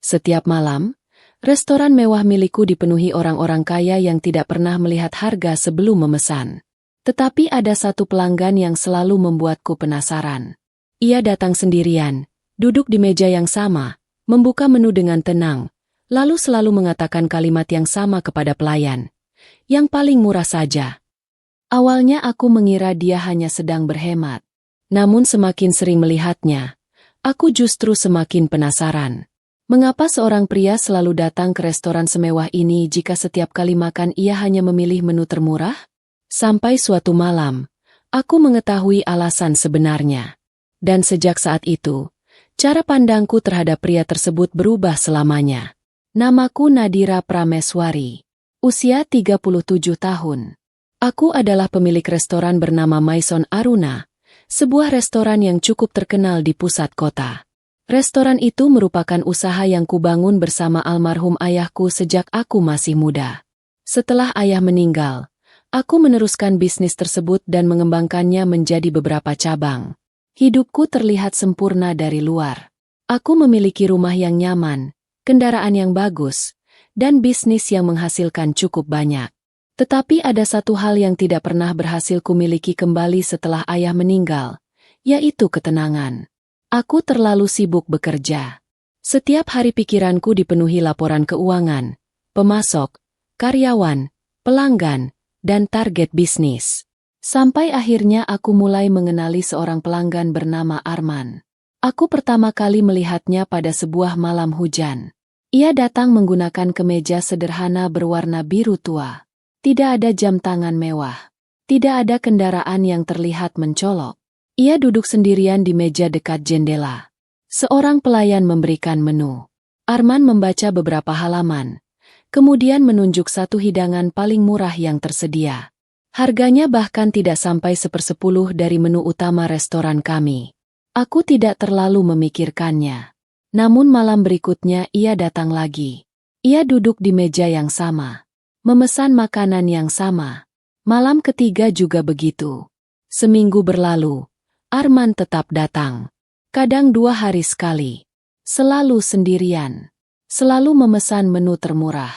Setiap malam, restoran mewah milikku dipenuhi orang-orang kaya yang tidak pernah melihat harga sebelum memesan. Tetapi ada satu pelanggan yang selalu membuatku penasaran. Ia datang sendirian, duduk di meja yang sama, membuka menu dengan tenang, lalu selalu mengatakan kalimat yang sama kepada pelayan. Yang paling murah saja. Awalnya aku mengira dia hanya sedang berhemat. Namun semakin sering melihatnya, aku justru semakin penasaran. Mengapa seorang pria selalu datang ke restoran semewah ini jika setiap kali makan ia hanya memilih menu termurah? Sampai suatu malam, aku mengetahui alasan sebenarnya. Dan sejak saat itu, cara pandangku terhadap pria tersebut berubah selamanya. Namaku Nadira Prameswari. Usia 37 tahun. Aku adalah pemilik restoran bernama Maison Aruna, sebuah restoran yang cukup terkenal di pusat kota. Restoran itu merupakan usaha yang kubangun bersama almarhum ayahku sejak aku masih muda. Setelah ayah meninggal, aku meneruskan bisnis tersebut dan mengembangkannya menjadi beberapa cabang. Hidupku terlihat sempurna dari luar. Aku memiliki rumah yang nyaman, kendaraan yang bagus, dan bisnis yang menghasilkan cukup banyak. Tetapi ada satu hal yang tidak pernah berhasil kumiliki kembali setelah ayah meninggal, yaitu ketenangan. Aku terlalu sibuk bekerja. Setiap hari pikiranku dipenuhi laporan keuangan, pemasok, karyawan, pelanggan, dan target bisnis. Sampai akhirnya aku mulai mengenali seorang pelanggan bernama Arman. Aku pertama kali melihatnya pada sebuah malam hujan. Ia datang menggunakan kemeja sederhana berwarna biru tua. Tidak ada jam tangan mewah. Tidak ada kendaraan yang terlihat mencolok. Ia duduk sendirian di meja dekat jendela. Seorang pelayan memberikan menu. Arman membaca beberapa halaman, kemudian menunjuk satu hidangan paling murah yang tersedia. Harganya bahkan tidak sampai 1/10 dari menu utama restoran kami. Aku tidak terlalu memikirkannya. Namun malam berikutnya ia datang lagi. Ia duduk di meja yang sama, memesan makanan yang sama. Malam ketiga juga begitu. Seminggu berlalu. Arman tetap datang. Kadang 2 hari sekali. Selalu sendirian. Selalu memesan menu termurah.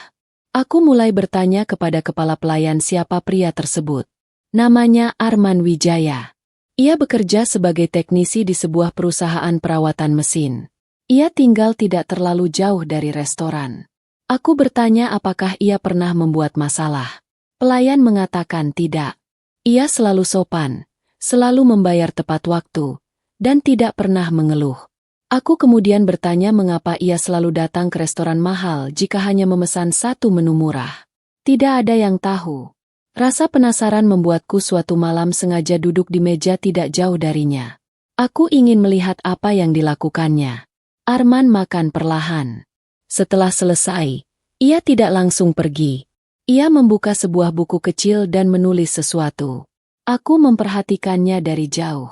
Aku mulai bertanya kepada kepala pelayan siapa pria tersebut. Namanya Arman Wijaya. Ia bekerja sebagai teknisi di sebuah perusahaan perawatan mesin. Ia tinggal tidak terlalu jauh dari restoran. Aku bertanya apakah ia pernah membuat masalah. Pelayan mengatakan tidak. Ia selalu sopan. Selalu membayar tepat waktu, dan tidak pernah mengeluh. Aku kemudian bertanya mengapa ia selalu datang ke restoran mahal jika hanya memesan satu menu murah. Tidak ada yang tahu. Rasa penasaran membuatku suatu malam sengaja duduk di meja tidak jauh darinya. Aku ingin melihat apa yang dilakukannya. Arman makan perlahan. Setelah selesai, ia tidak langsung pergi. Ia membuka sebuah buku kecil dan menulis sesuatu. Aku memperhatikannya dari jauh.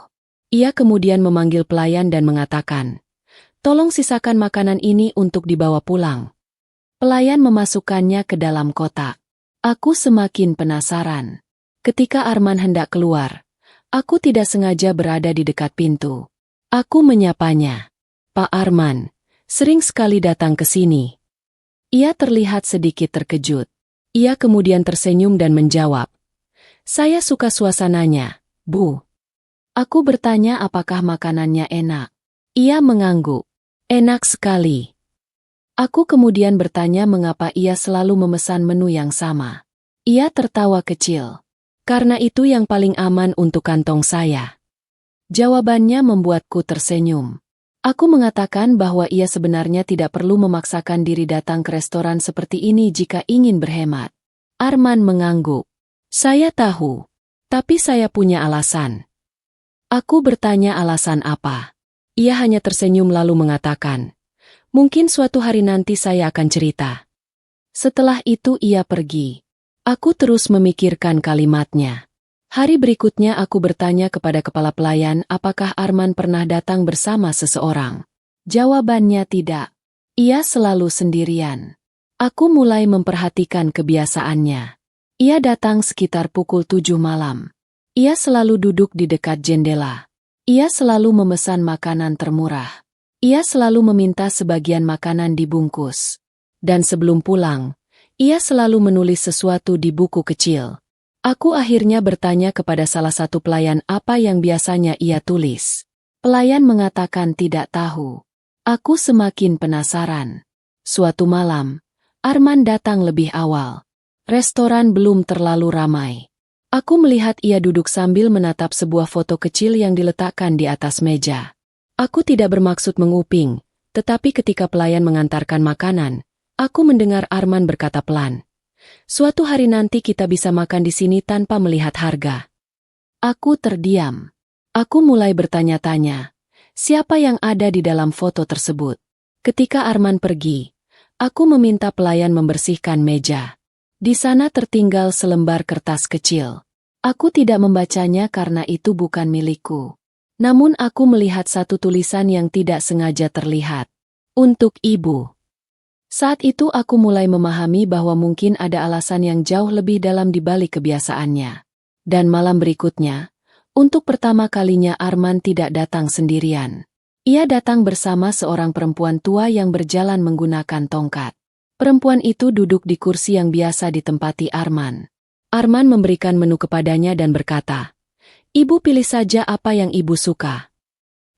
Ia kemudian memanggil pelayan dan mengatakan, "Tolong sisakan makanan ini untuk dibawa pulang." Pelayan memasukkannya ke dalam kotak. Aku semakin penasaran. Ketika Arman hendak keluar, aku tidak sengaja berada di dekat pintu. Aku menyapanya. "Pak Arman, sering sekali datang ke sini." Ia terlihat sedikit terkejut. Ia kemudian tersenyum dan menjawab, "Saya suka suasananya, Bu." Aku bertanya apakah makanannya enak. Ia mengangguk. "Enak sekali." Aku kemudian bertanya mengapa ia selalu memesan menu yang sama. Ia tertawa kecil. "Karena itu yang paling aman untuk kantong saya." Jawabannya membuatku tersenyum. Aku mengatakan bahwa ia sebenarnya tidak perlu memaksakan diri datang ke restoran seperti ini jika ingin berhemat. Arman mengangguk. "Saya tahu, tapi saya punya alasan." Aku bertanya alasan apa. Ia hanya tersenyum lalu mengatakan, "Mungkin suatu hari nanti saya akan cerita." Setelah itu ia pergi. Aku terus memikirkan kalimatnya. Hari berikutnya aku bertanya kepada kepala pelayan apakah Arman pernah datang bersama seseorang. Jawabannya tidak. Ia selalu sendirian. Aku mulai memperhatikan kebiasaannya. Ia datang sekitar pukul 7 malam. Ia selalu duduk di dekat jendela. Ia selalu memesan makanan termurah. Ia selalu meminta sebagian makanan dibungkus. Dan sebelum pulang, ia selalu menulis sesuatu di buku kecil. Aku akhirnya bertanya kepada salah satu pelayan apa yang biasanya ia tulis. Pelayan mengatakan tidak tahu. Aku semakin penasaran. Suatu malam, Arman datang lebih awal. Restoran belum terlalu ramai. Aku melihat ia duduk sambil menatap sebuah foto kecil yang diletakkan di atas meja. Aku tidak bermaksud menguping, tetapi ketika pelayan mengantarkan makanan, aku mendengar Arman berkata pelan, "Suatu hari nanti kita bisa makan di sini tanpa melihat harga." Aku terdiam. Aku mulai bertanya-tanya, siapa yang ada di dalam foto tersebut? Ketika Arman pergi, aku meminta pelayan membersihkan meja. Di sana tertinggal selembar kertas kecil. Aku tidak membacanya karena itu bukan milikku. Namun aku melihat satu tulisan yang tidak sengaja terlihat. Untuk ibu. Saat itu aku mulai memahami bahwa mungkin ada alasan yang jauh lebih dalam di balik kebiasaannya. Dan malam berikutnya, untuk pertama kalinya Arman tidak datang sendirian. Ia datang bersama seorang perempuan tua yang berjalan menggunakan tongkat. Perempuan itu duduk di kursi yang biasa ditempati Arman. Arman memberikan menu kepadanya dan berkata, "Ibu pilih saja apa yang ibu suka."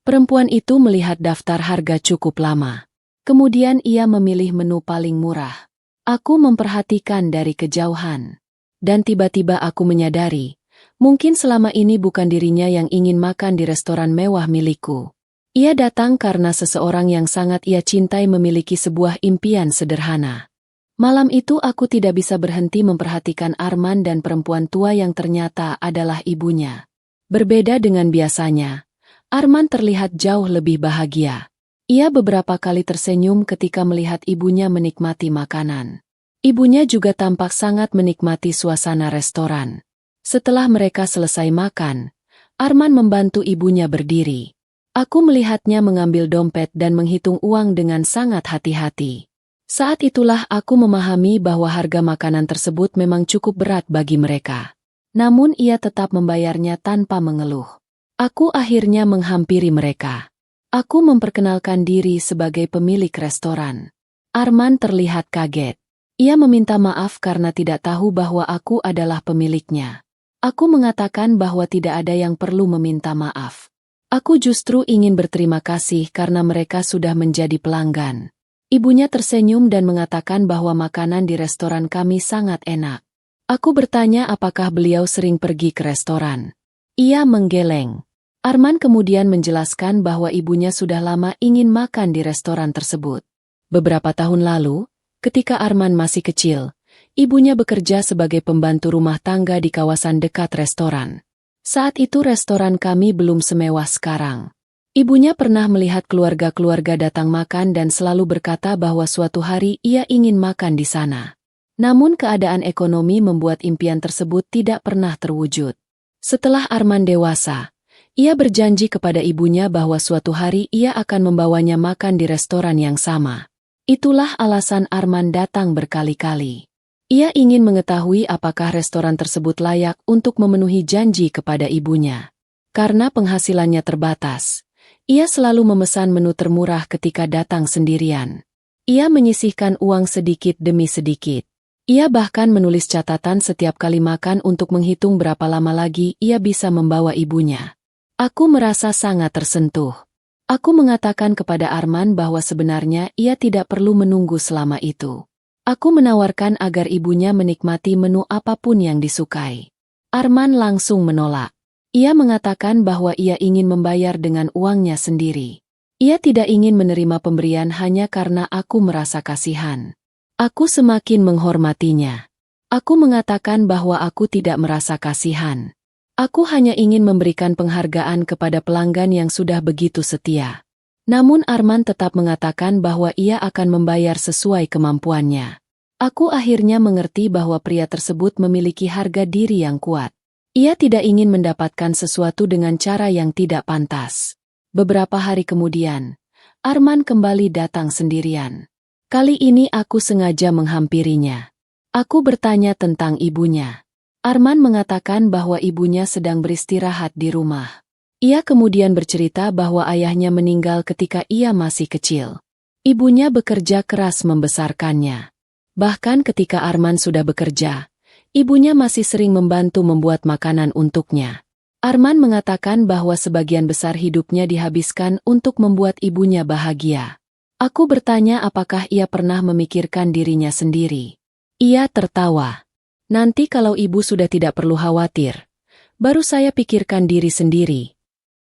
Perempuan itu melihat daftar harga cukup lama. Kemudian ia memilih menu paling murah. Aku memperhatikan dari kejauhan. Dan tiba-tiba aku menyadari, mungkin selama ini bukan dirinya yang ingin makan di restoran mewah milikku. Ia datang karena seseorang yang sangat ia cintai memiliki sebuah impian sederhana. Malam itu aku tidak bisa berhenti memperhatikan Arman dan perempuan tua yang ternyata adalah ibunya. Berbeda dengan biasanya, Arman terlihat jauh lebih bahagia. Ia beberapa kali tersenyum ketika melihat ibunya menikmati makanan. Ibunya juga tampak sangat menikmati suasana restoran. Setelah mereka selesai makan, Arman membantu ibunya berdiri. Aku melihatnya mengambil dompet dan menghitung uang dengan sangat hati-hati. Saat itulah aku memahami bahwa harga makanan tersebut memang cukup berat bagi mereka. Namun ia tetap membayarnya tanpa mengeluh. Aku akhirnya menghampiri mereka. Aku memperkenalkan diri sebagai pemilik restoran. Arman terlihat kaget. Ia meminta maaf karena tidak tahu bahwa aku adalah pemiliknya. Aku mengatakan bahwa tidak ada yang perlu meminta maaf. Aku justru ingin berterima kasih karena mereka sudah menjadi pelanggan. Ibunya tersenyum dan mengatakan bahwa makanan di restoran kami sangat enak. Aku bertanya apakah beliau sering pergi ke restoran. Ia menggeleng. Arman kemudian menjelaskan bahwa ibunya sudah lama ingin makan di restoran tersebut. Beberapa tahun lalu, ketika Arman masih kecil, ibunya bekerja sebagai pembantu rumah tangga di kawasan dekat restoran. Saat itu restoran kami belum semewah sekarang. Ibunya pernah melihat keluarga-keluarga datang makan dan selalu berkata bahwa suatu hari ia ingin makan di sana. Namun keadaan ekonomi membuat impian tersebut tidak pernah terwujud. Setelah Arman dewasa, ia berjanji kepada ibunya bahwa suatu hari ia akan membawanya makan di restoran yang sama. Itulah alasan Arman datang berkali-kali. Ia ingin mengetahui apakah restoran tersebut layak untuk memenuhi janji kepada ibunya. Karena penghasilannya terbatas, ia selalu memesan menu termurah ketika datang sendirian. Ia menyisihkan uang sedikit demi sedikit. Ia bahkan menulis catatan setiap kali makan untuk menghitung berapa lama lagi ia bisa membawa ibunya. Aku merasa sangat tersentuh. Aku mengatakan kepada Arman bahwa sebenarnya ia tidak perlu menunggu selama itu. Aku menawarkan agar ibunya menikmati menu apapun yang disukai. Arman langsung menolak. Ia mengatakan bahwa ia ingin membayar dengan uangnya sendiri. Ia tidak ingin menerima pemberian hanya karena aku merasa kasihan. Aku semakin menghormatinya. Aku mengatakan bahwa aku tidak merasa kasihan. Aku hanya ingin memberikan penghargaan kepada pelanggan yang sudah begitu setia. Namun Arman tetap mengatakan bahwa ia akan membayar sesuai kemampuannya. Aku akhirnya mengerti bahwa pria tersebut memiliki harga diri yang kuat. Ia tidak ingin mendapatkan sesuatu dengan cara yang tidak pantas. Beberapa hari kemudian, Arman kembali datang sendirian. Kali ini aku sengaja menghampirinya. Aku bertanya tentang ibunya. Arman mengatakan bahwa ibunya sedang beristirahat di rumah. Ia kemudian bercerita bahwa ayahnya meninggal ketika ia masih kecil. Ibunya bekerja keras membesarkannya. Bahkan ketika Arman sudah bekerja, ibunya masih sering membantu membuat makanan untuknya. Arman mengatakan bahwa sebagian besar hidupnya dihabiskan untuk membuat ibunya bahagia. Aku bertanya apakah ia pernah memikirkan dirinya sendiri. Ia tertawa. Nanti kalau ibu sudah tidak perlu khawatir, baru saya pikirkan diri sendiri.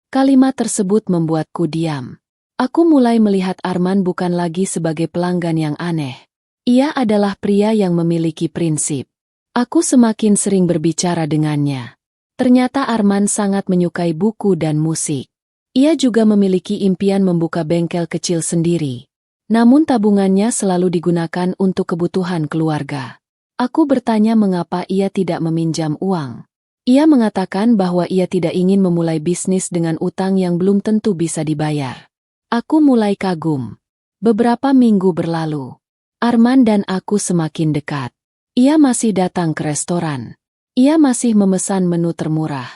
Kalimat tersebut membuatku diam. Aku mulai melihat Arman bukan lagi sebagai pelanggan yang aneh. Ia adalah pria yang memiliki prinsip. Aku semakin sering berbicara dengannya. Ternyata Arman sangat menyukai buku dan musik. Ia juga memiliki impian membuka bengkel kecil sendiri. Namun tabungannya selalu digunakan untuk kebutuhan keluarga. Aku bertanya mengapa ia tidak meminjam uang. Ia mengatakan bahwa ia tidak ingin memulai bisnis dengan utang yang belum tentu bisa dibayar. Aku mulai kagum. Beberapa minggu berlalu. Arman dan aku semakin dekat. Ia masih datang ke restoran. Ia masih memesan menu termurah.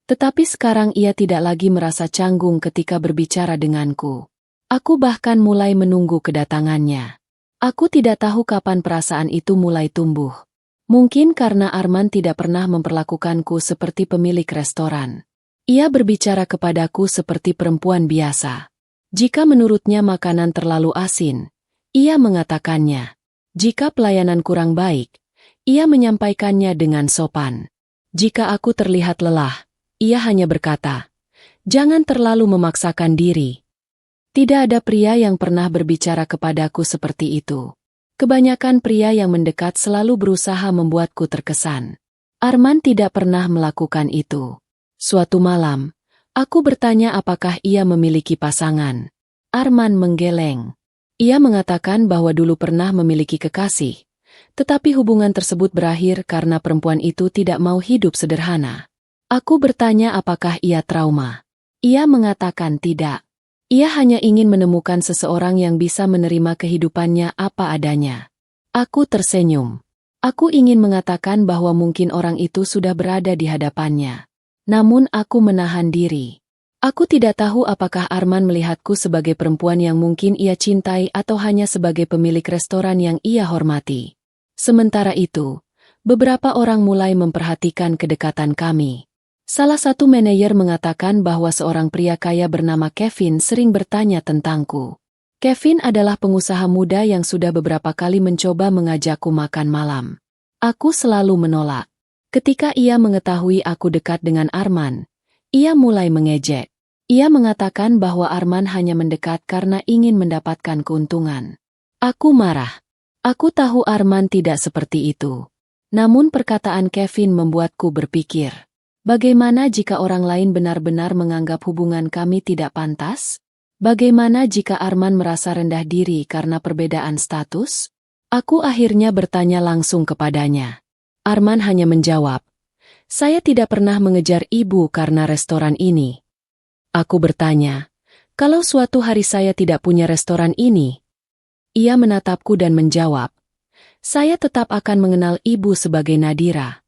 Tetapi sekarang ia tidak lagi merasa canggung ketika berbicara denganku. Aku bahkan mulai menunggu kedatangannya. Aku tidak tahu kapan perasaan itu mulai tumbuh. Mungkin karena Arman tidak pernah memperlakukanku seperti pemilik restoran. Ia berbicara kepadaku seperti perempuan biasa. Jika menurutnya makanan terlalu asin, ia mengatakannya. Jika pelayanan kurang baik, ia menyampaikannya dengan sopan. Jika aku terlihat lelah, ia hanya berkata, "Jangan terlalu memaksakan diri." Tidak ada pria yang pernah berbicara kepadaku seperti itu. Kebanyakan pria yang mendekat selalu berusaha membuatku terkesan. Arman tidak pernah melakukan itu. Suatu malam, aku bertanya apakah ia memiliki pasangan. Arman menggeleng. Ia mengatakan bahwa dulu pernah memiliki kekasih, tetapi hubungan tersebut berakhir karena perempuan itu tidak mau hidup sederhana. Aku bertanya apakah ia trauma. Ia mengatakan tidak. Ia hanya ingin menemukan seseorang yang bisa menerima kehidupannya apa adanya. Aku tersenyum. Aku ingin mengatakan bahwa mungkin orang itu sudah berada di hadapannya. Namun aku menahan diri. Aku tidak tahu apakah Arman melihatku sebagai perempuan yang mungkin ia cintai atau hanya sebagai pemilik restoran yang ia hormati. Sementara itu, beberapa orang mulai memperhatikan kedekatan kami. Salah satu manajer mengatakan bahwa seorang pria kaya bernama Kevin sering bertanya tentangku. Kevin adalah pengusaha muda yang sudah beberapa kali mencoba mengajakku makan malam. Aku selalu menolak. Ketika ia mengetahui aku dekat dengan Arman, ia mulai mengejek. Ia mengatakan bahwa Arman hanya mendekat karena ingin mendapatkan keuntungan. Aku marah. Aku tahu Arman tidak seperti itu. Namun perkataan Kevin membuatku berpikir, bagaimana jika orang lain benar-benar menganggap hubungan kami tidak pantas? Bagaimana jika Arman merasa rendah diri karena perbedaan status? Aku akhirnya bertanya langsung kepadanya. Arman hanya menjawab, "Saya tidak pernah mengejar ibu karena restoran ini." Aku bertanya, "Kalau suatu hari saya tidak punya restoran ini?" Ia menatapku dan menjawab, "Saya tetap akan mengenal ibu sebagai Nadira."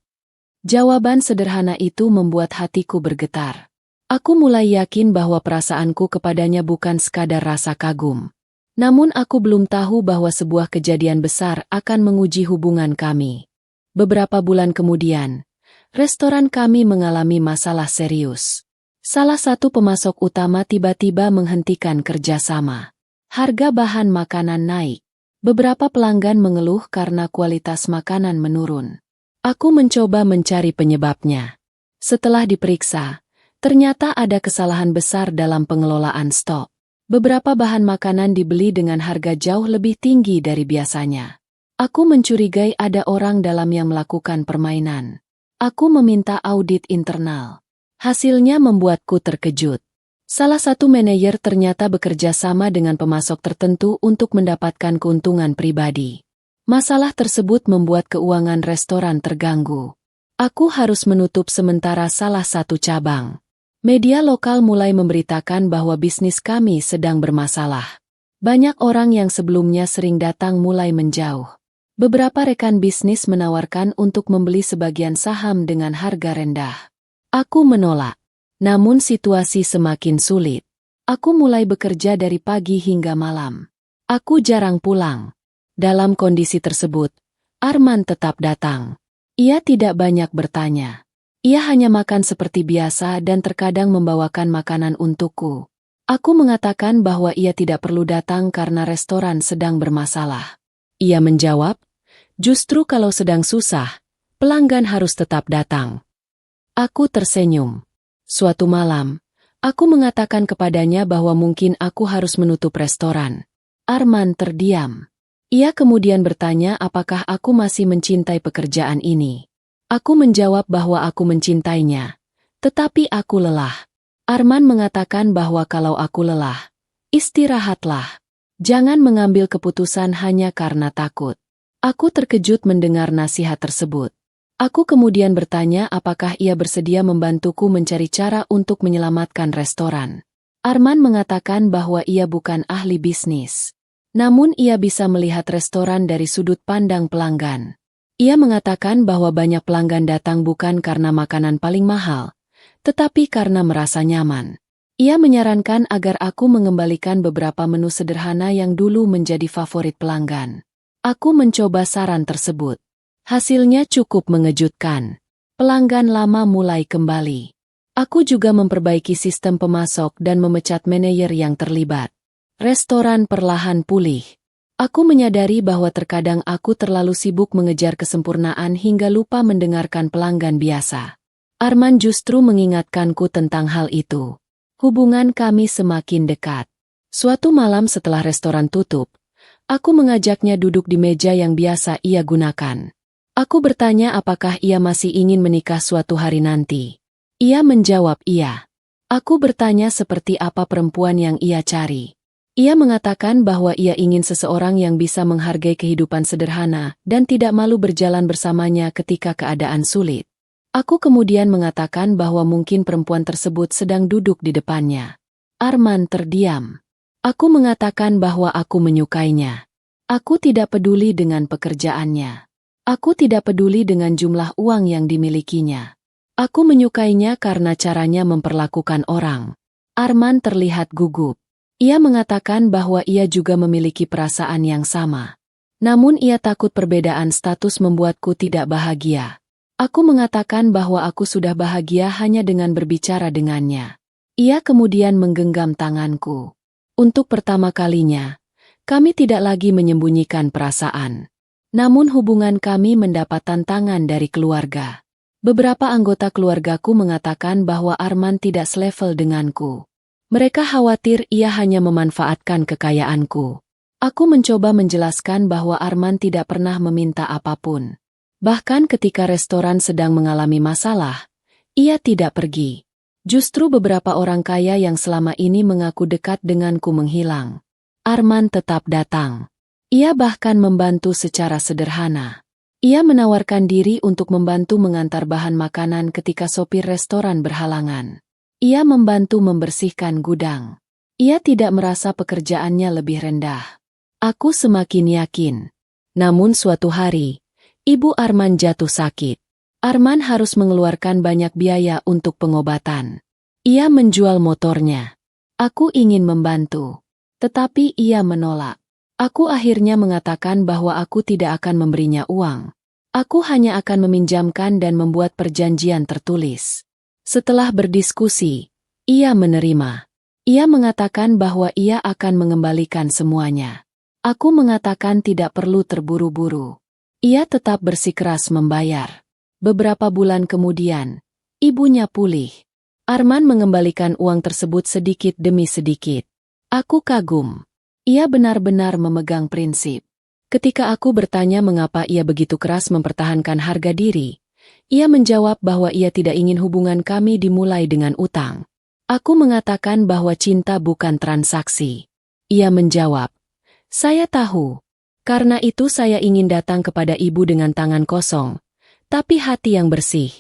Jawaban sederhana itu membuat hatiku bergetar. Aku mulai yakin bahwa perasaanku kepadanya bukan sekadar rasa kagum. Namun aku belum tahu bahwa sebuah kejadian besar akan menguji hubungan kami. Beberapa bulan kemudian, restoran kami mengalami masalah serius. Salah satu pemasok utama tiba-tiba menghentikan kerjasama. Harga bahan makanan naik. Beberapa pelanggan mengeluh karena kualitas makanan menurun. Aku mencoba mencari penyebabnya. Setelah diperiksa, ternyata ada kesalahan besar dalam pengelolaan stok. Beberapa bahan makanan dibeli dengan harga jauh lebih tinggi dari biasanya. Aku mencurigai ada orang dalam yang melakukan permainan. Aku meminta audit internal. Hasilnya membuatku terkejut. Salah satu manajer ternyata bekerja sama dengan pemasok tertentu untuk mendapatkan keuntungan pribadi. Masalah tersebut membuat keuangan restoran terganggu. Aku harus menutup sementara salah satu cabang. Media lokal mulai memberitakan bahwa bisnis kami sedang bermasalah. Banyak orang yang sebelumnya sering datang mulai menjauh. Beberapa rekan bisnis menawarkan untuk membeli sebagian saham dengan harga rendah. Aku menolak. Namun situasi semakin sulit. Aku mulai bekerja dari pagi hingga malam. Aku jarang pulang. Dalam kondisi tersebut, Arman tetap datang. Ia tidak banyak bertanya. Ia hanya makan seperti biasa dan terkadang membawakan makanan untukku. Aku mengatakan bahwa ia tidak perlu datang karena restoran sedang bermasalah. Ia menjawab, justru kalau sedang susah, pelanggan harus tetap datang. Aku tersenyum. Suatu malam, aku mengatakan kepadanya bahwa mungkin aku harus menutup restoran. Arman terdiam. Ia kemudian bertanya apakah aku masih mencintai pekerjaan ini. Aku menjawab bahwa aku mencintainya, tetapi aku lelah. Arman mengatakan bahwa kalau aku lelah, istirahatlah. Jangan mengambil keputusan hanya karena takut. Aku terkejut mendengar nasihat tersebut. Aku kemudian bertanya apakah ia bersedia membantuku mencari cara untuk menyelamatkan restoran. Arman mengatakan bahwa ia bukan ahli bisnis. Namun ia bisa melihat restoran dari sudut pandang pelanggan. Ia mengatakan bahwa banyak pelanggan datang bukan karena makanan paling mahal, tetapi karena merasa nyaman. Ia menyarankan agar aku mengembalikan beberapa menu sederhana yang dulu menjadi favorit pelanggan. Aku mencoba saran tersebut. Hasilnya cukup mengejutkan. Pelanggan lama mulai kembali. Aku juga memperbaiki sistem pemasok dan memecat manajer yang terlibat. Restoran perlahan pulih. Aku menyadari bahwa terkadang aku terlalu sibuk mengejar kesempurnaan hingga lupa mendengarkan pelanggan biasa. Arman justru mengingatkanku tentang hal itu. Hubungan kami semakin dekat. Suatu malam setelah restoran tutup, aku mengajaknya duduk di meja yang biasa ia gunakan. Aku bertanya apakah ia masih ingin menikah suatu hari nanti. Ia menjawab iya. Aku bertanya seperti apa perempuan yang ia cari. Ia mengatakan bahwa ia ingin seseorang yang bisa menghargai kehidupan sederhana dan tidak malu berjalan bersamanya ketika keadaan sulit. Aku kemudian mengatakan bahwa mungkin perempuan tersebut sedang duduk di depannya. Arman terdiam. Aku mengatakan bahwa aku menyukainya. Aku tidak peduli dengan pekerjaannya. Aku tidak peduli dengan jumlah uang yang dimilikinya. Aku menyukainya karena caranya memperlakukan orang. Arman terlihat gugup. Ia mengatakan bahwa ia juga memiliki perasaan yang sama. Namun ia takut perbedaan status membuatku tidak bahagia. Aku mengatakan bahwa aku sudah bahagia hanya dengan berbicara dengannya. Ia kemudian menggenggam tanganku. Untuk pertama kalinya, kami tidak lagi menyembunyikan perasaan. Namun hubungan kami mendapat tantangan dari keluarga. Beberapa anggota keluargaku mengatakan bahwa Arman tidak selevel denganku. Mereka khawatir ia hanya memanfaatkan kekayaanku. Aku mencoba menjelaskan bahwa Arman tidak pernah meminta apapun. Bahkan ketika restoran sedang mengalami masalah, ia tidak pergi. Justru beberapa orang kaya yang selama ini mengaku dekat denganku menghilang. Arman tetap datang. Ia bahkan membantu secara sederhana. Ia menawarkan diri untuk membantu mengantar bahan makanan ketika sopir restoran berhalangan. Ia membantu membersihkan gudang. Ia tidak merasa pekerjaannya lebih rendah. Aku semakin yakin. Namun suatu hari, ibu Arman jatuh sakit. Arman harus mengeluarkan banyak biaya untuk pengobatan. Ia menjual motornya. Aku ingin membantu. Tetapi ia menolak. Aku akhirnya mengatakan bahwa aku tidak akan memberinya uang. Aku hanya akan meminjamkan dan membuat perjanjian tertulis. Setelah berdiskusi, ia menerima. Ia mengatakan bahwa ia akan mengembalikan semuanya. Aku mengatakan tidak perlu terburu-buru. Ia tetap bersikeras membayar. Beberapa bulan kemudian, ibunya pulih. Arman mengembalikan uang tersebut sedikit demi sedikit. Aku kagum. Ia benar-benar memegang prinsip. Ketika aku bertanya mengapa ia begitu keras mempertahankan harga diri, ia menjawab bahwa ia tidak ingin hubungan kami dimulai dengan utang. Aku mengatakan bahwa cinta bukan transaksi. Ia menjawab, "Saya tahu. Karena itu saya ingin datang kepada ibu dengan tangan kosong, tapi hati yang bersih."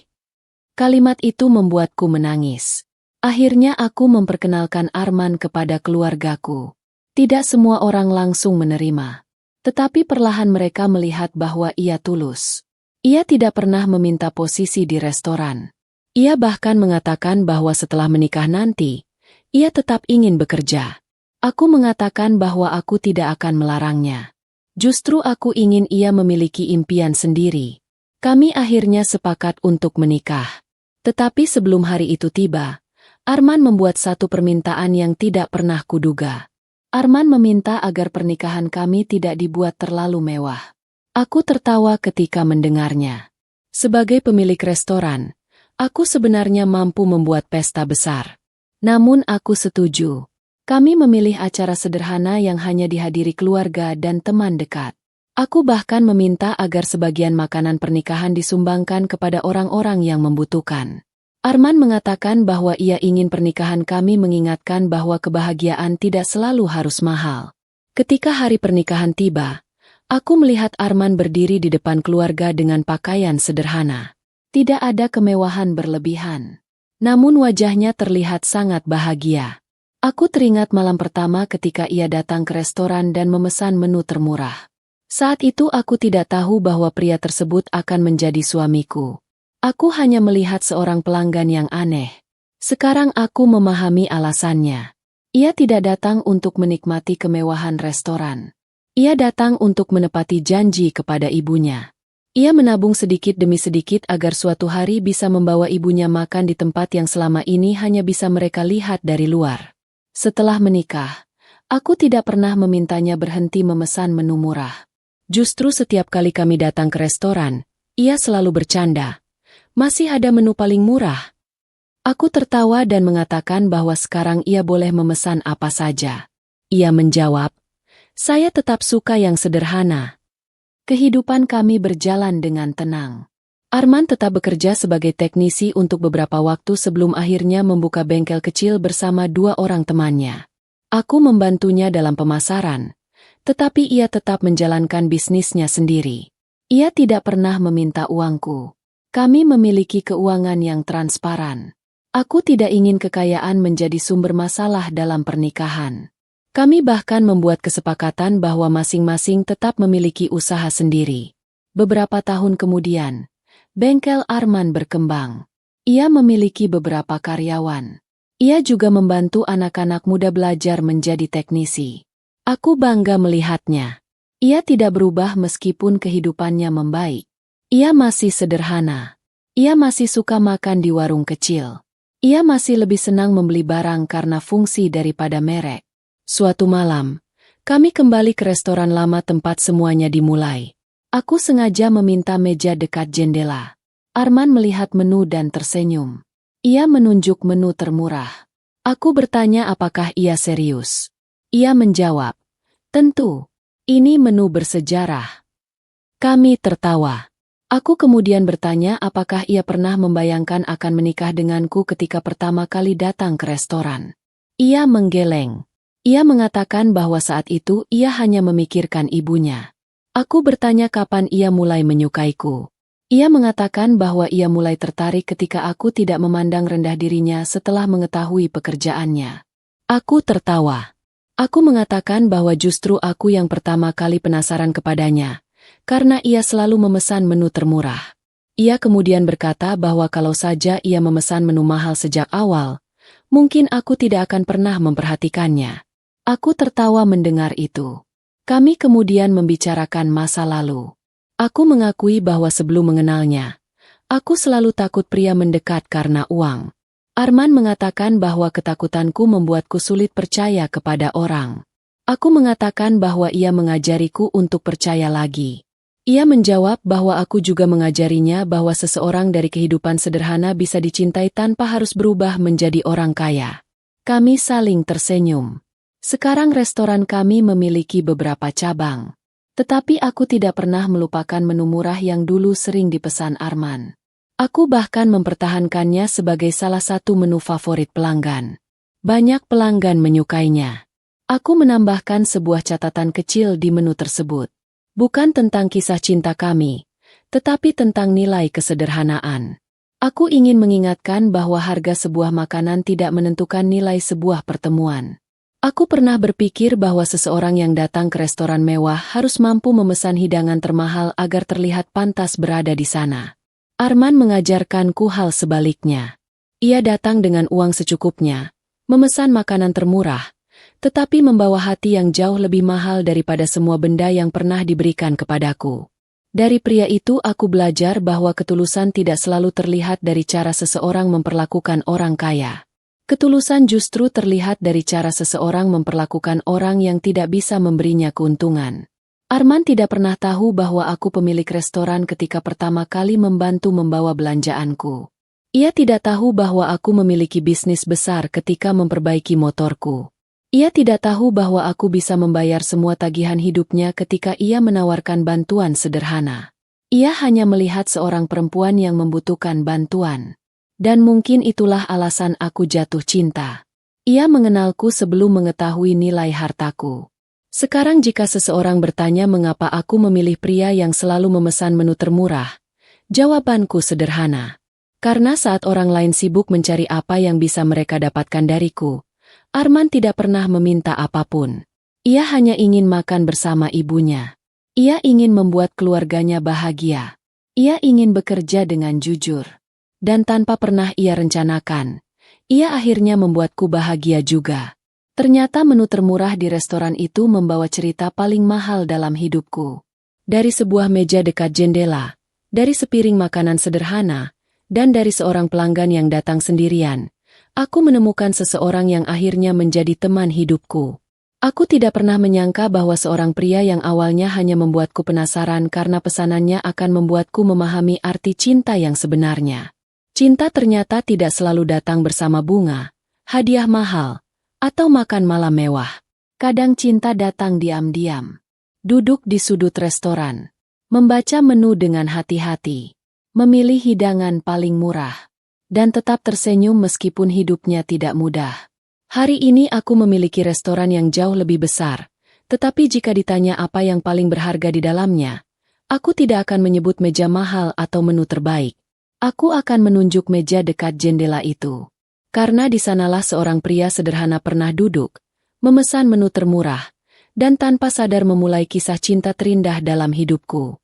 Kalimat itu membuatku menangis. Akhirnya aku memperkenalkan Arman kepada keluargaku. Tidak semua orang langsung menerima. Tetapi perlahan mereka melihat bahwa ia tulus. Ia tidak pernah meminta posisi di restoran. Ia bahkan mengatakan bahwa setelah menikah nanti, ia tetap ingin bekerja. Aku mengatakan bahwa aku tidak akan melarangnya. Justru aku ingin ia memiliki impian sendiri. Kami akhirnya sepakat untuk menikah. Tetapi sebelum hari itu tiba, Arman membuat satu permintaan yang tidak pernah kuduga. Arman meminta agar pernikahan kami tidak dibuat terlalu mewah. Aku tertawa ketika mendengarnya. Sebagai pemilik restoran, aku sebenarnya mampu membuat pesta besar. Namun aku setuju. Kami memilih acara sederhana yang hanya dihadiri keluarga dan teman dekat. Aku bahkan meminta agar sebagian makanan pernikahan disumbangkan kepada orang-orang yang membutuhkan. Arman mengatakan bahwa ia ingin pernikahan kami mengingatkan bahwa kebahagiaan tidak selalu harus mahal. Ketika hari pernikahan tiba, aku melihat Arman berdiri di depan keluarga dengan pakaian sederhana. Tidak ada kemewahan berlebihan. Namun wajahnya terlihat sangat bahagia. Aku teringat malam pertama ketika ia datang ke restoran dan memesan menu termurah. Saat itu aku tidak tahu bahwa pria tersebut akan menjadi suamiku. Aku hanya melihat seorang pelanggan yang aneh. Sekarang aku memahami alasannya. Ia tidak datang untuk menikmati kemewahan restoran. Ia datang untuk menepati janji kepada ibunya. Ia menabung sedikit demi sedikit agar suatu hari bisa membawa ibunya makan di tempat yang selama ini hanya bisa mereka lihat dari luar. Setelah menikah, aku tidak pernah memintanya berhenti memesan menu murah. Justru setiap kali kami datang ke restoran, ia selalu bercanda. Masih ada menu paling murah. Aku tertawa dan mengatakan bahwa sekarang ia boleh memesan apa saja. Ia menjawab, "Saya tetap suka yang sederhana." Kehidupan kami berjalan dengan tenang. Arman tetap bekerja sebagai teknisi untuk beberapa waktu sebelum akhirnya membuka bengkel kecil bersama 2 orang temannya. Aku membantunya dalam pemasaran, tetapi ia tetap menjalankan bisnisnya sendiri. Ia tidak pernah meminta uangku. Kami memiliki keuangan yang transparan. Aku tidak ingin kekayaan menjadi sumber masalah dalam pernikahan. Kami bahkan membuat kesepakatan bahwa masing-masing tetap memiliki usaha sendiri. Beberapa tahun kemudian, bengkel Arman berkembang. Ia memiliki beberapa karyawan. Ia juga membantu anak-anak muda belajar menjadi teknisi. Aku bangga melihatnya. Ia tidak berubah meskipun kehidupannya membaik. Ia masih sederhana. Ia masih suka makan di warung kecil. Ia masih lebih senang membeli barang karena fungsi daripada merek. Suatu malam, kami kembali ke restoran lama tempat semuanya dimulai. Aku sengaja meminta meja dekat jendela. Arman melihat menu dan tersenyum. Ia menunjuk menu termurah. Aku bertanya apakah ia serius. Ia menjawab, "Tentu, ini menu bersejarah." Kami tertawa. Aku kemudian bertanya apakah ia pernah membayangkan akan menikah denganku ketika pertama kali datang ke restoran. Ia menggeleng. Ia mengatakan bahwa saat itu ia hanya memikirkan ibunya. Aku bertanya kapan ia mulai menyukaiku. Ia mengatakan bahwa ia mulai tertarik ketika aku tidak memandang rendah dirinya setelah mengetahui pekerjaannya. Aku tertawa. Aku mengatakan bahwa justru aku yang pertama kali penasaran kepadanya, karena ia selalu memesan menu termurah. Ia kemudian berkata bahwa kalau saja ia memesan menu mahal sejak awal, mungkin aku tidak akan pernah memperhatikannya. Aku tertawa mendengar itu. Kami kemudian membicarakan masa lalu. Aku mengakui bahwa sebelum mengenalnya, aku selalu takut pria mendekat karena uang. Arman mengatakan bahwa ketakutanku membuatku sulit percaya kepada orang. Aku mengatakan bahwa ia mengajariku untuk percaya lagi. Ia menjawab bahwa aku juga mengajarinya bahwa seseorang dari kehidupan sederhana bisa dicintai tanpa harus berubah menjadi orang kaya. Kami saling tersenyum. Sekarang restoran kami memiliki beberapa cabang. Tetapi aku tidak pernah melupakan menu murah yang dulu sering dipesan Arman. Aku bahkan mempertahankannya sebagai salah satu menu favorit pelanggan. Banyak pelanggan menyukainya. Aku menambahkan sebuah catatan kecil di menu tersebut. Bukan tentang kisah cinta kami, tetapi tentang nilai kesederhanaan. Aku ingin mengingatkan bahwa harga sebuah makanan tidak menentukan nilai sebuah pertemuan. Aku pernah berpikir bahwa seseorang yang datang ke restoran mewah harus mampu memesan hidangan termahal agar terlihat pantas berada di sana. Arman mengajarkanku hal sebaliknya. Ia datang dengan uang secukupnya, memesan makanan termurah, tetapi membawa hati yang jauh lebih mahal daripada semua benda yang pernah diberikan kepadaku. Dari pria itu aku belajar bahwa ketulusan tidak selalu terlihat dari cara seseorang memperlakukan orang kaya. Ketulusan justru terlihat dari cara seseorang memperlakukan orang yang tidak bisa memberinya keuntungan. Arman tidak pernah tahu bahwa aku pemilik restoran ketika pertama kali membantu membawa belanjaanku. Ia tidak tahu bahwa aku memiliki bisnis besar ketika memperbaiki motorku. Ia tidak tahu bahwa aku bisa membayar semua tagihan hidupnya ketika ia menawarkan bantuan sederhana. Ia hanya melihat seorang perempuan yang membutuhkan bantuan. Dan mungkin itulah alasan aku jatuh cinta. Ia mengenalku sebelum mengetahui nilai hartaku. Sekarang jika seseorang bertanya mengapa aku memilih pria yang selalu memesan menu termurah, jawabanku sederhana. Karena saat orang lain sibuk mencari apa yang bisa mereka dapatkan dariku, Arman tidak pernah meminta apapun. Ia hanya ingin makan bersama ibunya. Ia ingin membuat keluarganya bahagia. Ia ingin bekerja dengan jujur. Dan tanpa pernah ia rencanakan, ia akhirnya membuatku bahagia juga. Ternyata menu termurah di restoran itu membawa cerita paling mahal dalam hidupku. Dari sebuah meja dekat jendela, dari sepiring makanan sederhana, dan dari seorang pelanggan yang datang sendirian, aku menemukan seseorang yang akhirnya menjadi teman hidupku. Aku tidak pernah menyangka bahwa seorang pria yang awalnya hanya membuatku penasaran karena pesanannya akan membuatku memahami arti cinta yang sebenarnya. Cinta ternyata tidak selalu datang bersama bunga, hadiah mahal, atau makan malam mewah. Kadang cinta datang diam-diam. Duduk di sudut restoran, membaca menu dengan hati-hati, memilih hidangan paling murah, dan tetap tersenyum meskipun hidupnya tidak mudah. Hari ini aku memiliki restoran yang jauh lebih besar, tetapi jika ditanya apa yang paling berharga di dalamnya, aku tidak akan menyebut meja mahal atau menu terbaik. Aku akan menunjuk meja dekat jendela itu. Karena di sanalah seorang pria sederhana pernah duduk, memesan menu termurah, dan tanpa sadar memulai kisah cinta terindah dalam hidupku.